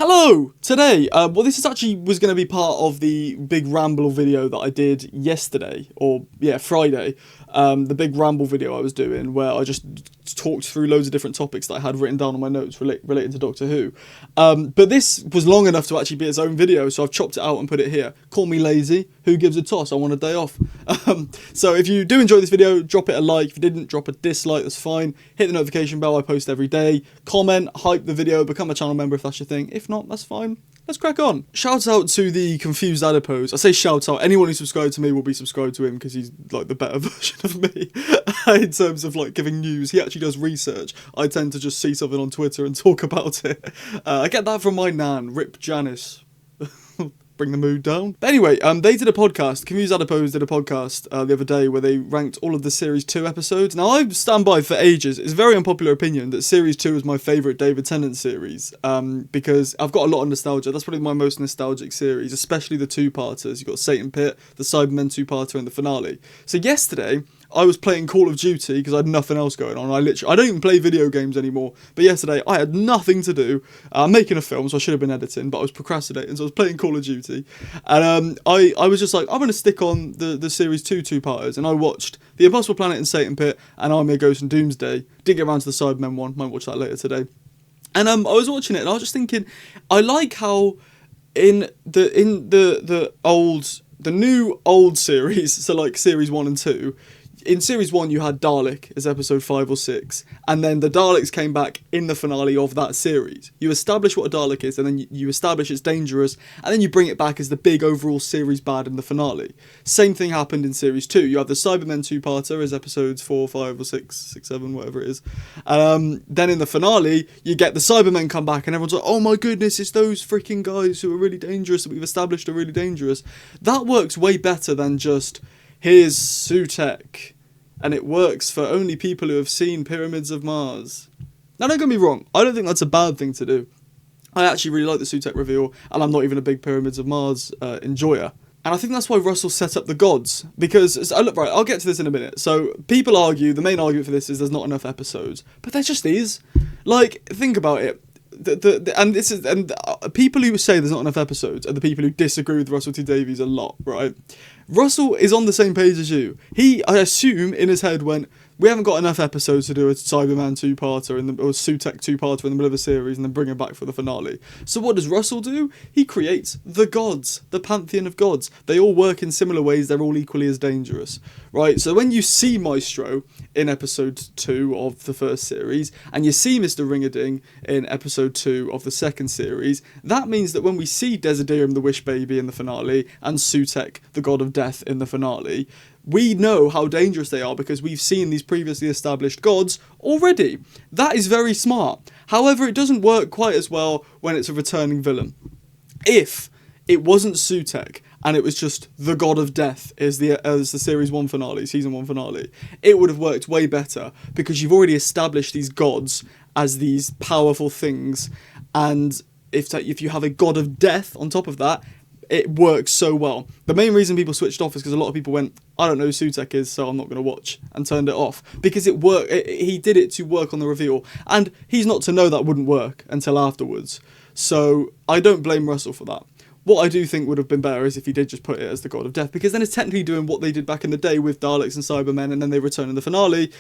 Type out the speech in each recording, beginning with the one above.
Hello! Today, this is actually was going to be part of the big ramble video that I did yesterday, Friday. The big ramble video I was doing where I just talked through loads of different topics that I had written down on my notes relating to Doctor Who. But this was long enough to actually be its own video, so I've chopped it out and put it here. Call me lazy. Who gives a toss? I want a day off. So if you do enjoy this video, drop it a like. If you didn't, drop a dislike, that's fine. Hit the notification bell, I post every day. Comment, hype the video, become a channel member if that's your thing. If not, that's fine. Let's crack on. Shout out to the confused adipose. I say shout out. Anyone who subscribed to me will be subscribed to him because he's like the better version of me in terms of like giving news. He actually does research. I tend to just see something on Twitter and talk about it. I get that from my nan, Rip Janice. Bring the mood down. But anyway, they did a podcast. Confused Adipose did a podcast the other day where they ranked all of the Series 2 episodes. Now, I stand by for ages. It's a very unpopular opinion that Series 2 is my favourite David Tennant series because I've got a lot of nostalgia. That's probably my most nostalgic series, especially the two-parters. You've got Satan Pit, the Cybermen two-parter, and the finale. So yesterday, I was playing Call of Duty because I had nothing else going on. I don't even play video games anymore. But yesterday, I had nothing to do. I'm making a film, so I should have been editing, but I was procrastinating, so I was playing Call of Duty. And I was just like, I'm going to stick on the Series 2 two-parters, and I watched The Impossible Planet and Satan Pit, and Army of Ghosts and Doomsday. Didn't get around to the Cybermen one. Might watch that later today. And I was watching it, and I was just thinking, I like how in the new old series, so like Series 1 and 2, in Series 1 you had Dalek as episode 5 or 6, and then the Daleks came back in the finale of that series. You establish what a Dalek is, and then you establish it's dangerous, and then you bring it back as the big overall series bad in the finale. Same thing happened in Series 2. You have the Cybermen two-parter as episodes 4, 5 or 6, 7, whatever it is. Then in the finale, you get the Cybermen come back, and everyone's like, oh my goodness, it's those freaking guys who are really dangerous that we've established are really dangerous. That works way better than just, here's Sutek, and it works for only people who have seen Pyramids of Mars. Now, don't get me wrong, I don't think that's a bad thing to do. I actually really like the Sutek reveal, and I'm not even a big Pyramids of Mars enjoyer. And I think that's why Russell set up the gods, because, right, I'll get to this in a minute. So, people argue, the main argument for this is there's not enough episodes, but there just is. Like, think about it. People who say there's not enough episodes are the people who disagree with Russell T Davies a lot, right? Russell is on the same page as you. He, I assume, in his head went, we haven't got enough episodes to do a Cyberman two-parter or Sutek two-parter in the middle of a series and then bring it back for the finale. So what does Russell do? He creates the gods, the pantheon of gods. They all work in similar ways. They're all equally as dangerous, right? So when you see Maestro in episode 2 of the first series and you see Mr. Ring-a-Ding in episode 2 of the second series, that means that when we see Desiderum the Wish Baby in the finale and Sutek, the god of death, in the finale, we know how dangerous they are because we've seen these previously established gods already. That is very smart. However, it doesn't work quite as well when it's a returning villain. If it wasn't Sutek and it was just the god of death as the series 1 finale, season 1 finale, it would have worked way better because you've already established these gods as these powerful things, and if you have a god of death on top of that, it works so well. The main reason people switched off is because a lot of people went, I don't know who Sutek is, so I'm not going to watch, and turned it off. Because it worked. He did it to work on the reveal. And he's not to know that wouldn't work until afterwards. So I don't blame Russell for that. What I do think would have been better is if he did just put it as the god of death, because then it's technically doing what they did back in the day with Daleks and Cybermen, and then they return in the finale.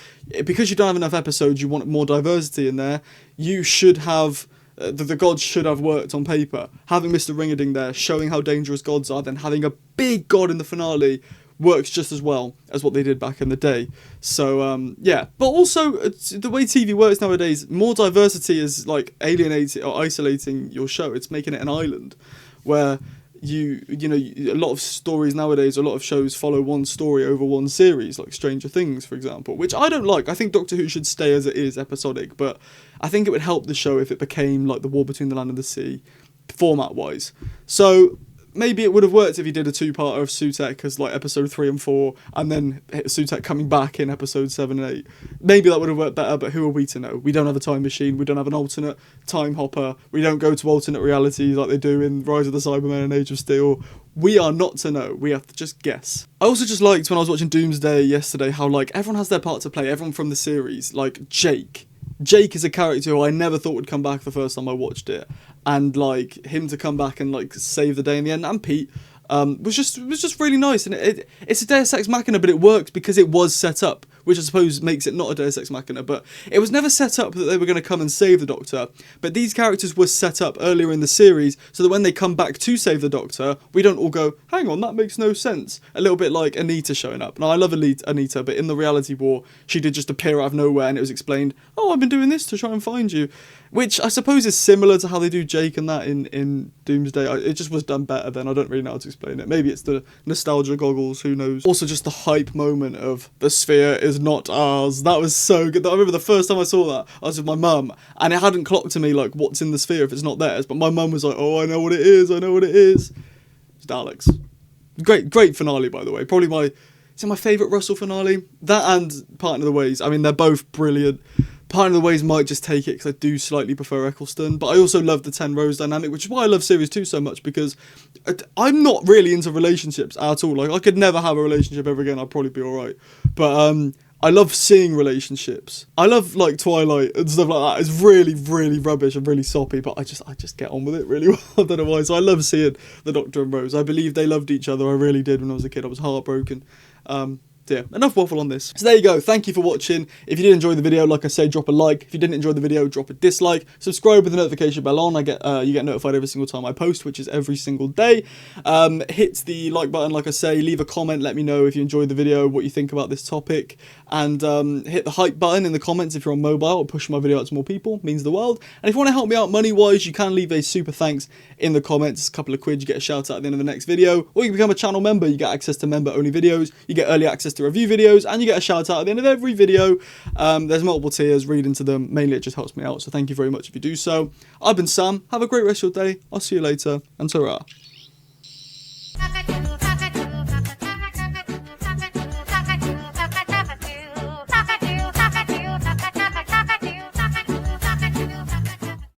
Because you don't have enough episodes, you want more diversity in there, you should have... the gods should have worked on paper. Having Mr. Ring-a-Ding there, showing how dangerous gods are, then having a big god in the finale works just as well as what they did back in the day. So, yeah. But also, the way TV works nowadays, more diversity is like alienating or isolating your show. It's making it an island where you know, a lot of stories nowadays, a lot of shows follow one story over one series, like Stranger Things, for example, which I don't like. I think Doctor Who should stay as it is, episodic, but I think it would help the show if it became like The War Between the Land and the Sea, format-wise. So maybe it would have worked if you did a two-parter of Sutek as like episode 3 and 4, and then Sutek coming back in episode 7 and 8. Maybe that would have worked better, but who are we to know? We don't have a time machine, we don't have an alternate time hopper, we don't go to alternate realities like they do in Rise of the Cybermen and Age of Steel. We are not to know, we have to just guess. I also just liked when I was watching Doomsday yesterday how like everyone has their part to play, everyone from the series, like Jake is a character who I never thought would come back the first time I watched it. and like him to come back and like save the day in the end, and Pete. Was just really nice, and it's a Deus Ex Machina, but it works because it was set up, which I suppose makes it not a Deus Ex Machina. But it was never set up that they were going to come and save the Doctor. But these characters were set up earlier in the series so that when they come back to save the Doctor, we don't all go, hang on, that makes no sense. A little bit like Anita showing up. Now I love Anita, but in the reality war, she did just appear out of nowhere, and it was explained, oh, I've been doing this to try and find you. Which I suppose is similar to how they do Jake and that in Doomsday. It just was done better then. I don't really know how to explain it. Maybe it's the nostalgia goggles, who knows. Also just the hype moment of the sphere is not ours. That was so good. I remember the first time I saw that, I was with my mum, and it hadn't clocked to me like what's in the sphere if it's not theirs. But my mum was like, oh, I know what it is. I know what it is. It's Daleks. Great finale, by the way. Probably my favourite Russell finale. That and Partner of the Ways. I mean, they're both brilliant. Partner of the Ways might just take it because I do slightly prefer Eccleston, but I also love the 10 Rose dynamic, which is why I love Series 2 so much, because I'm not really into relationships at all. Like, I could never have a relationship ever again, I'd probably be alright. But I love seeing relationships. I love, like, Twilight and stuff like that. It's really, really rubbish and really soppy, but I just get on with it really well. I don't know why. So I love seeing the Doctor and Rose. I believe they loved each other. I really did when I was a kid. I was heartbroken. Yeah, enough waffle on this. So there you go. Thank you for watching. If you did enjoy the video, like I say, drop a like. If you didn't enjoy the video, drop a dislike. Subscribe with the notification bell on. You get notified every single time I post, which is every single day. Hit the like button, like I say. Leave a comment. Let me know if you enjoyed the video, what you think about this topic. And hit the hype button in the comments if you're on mobile. It'll push my video out to more people. Means the world. And if you want to help me out money-wise, you can leave a super thanks in the comments. It's a couple of quid. You get a shout out at the end of the next video. Or you can become a channel member. You get access to member-only videos. You get early access to review videos, and you get a shout out at the end of every video. There's multiple tiers, read into them. Mainly it just helps me out, so thank you very much if you do so. I've been Sam. Have a great rest of your day. I'll see you later, and ta-ra.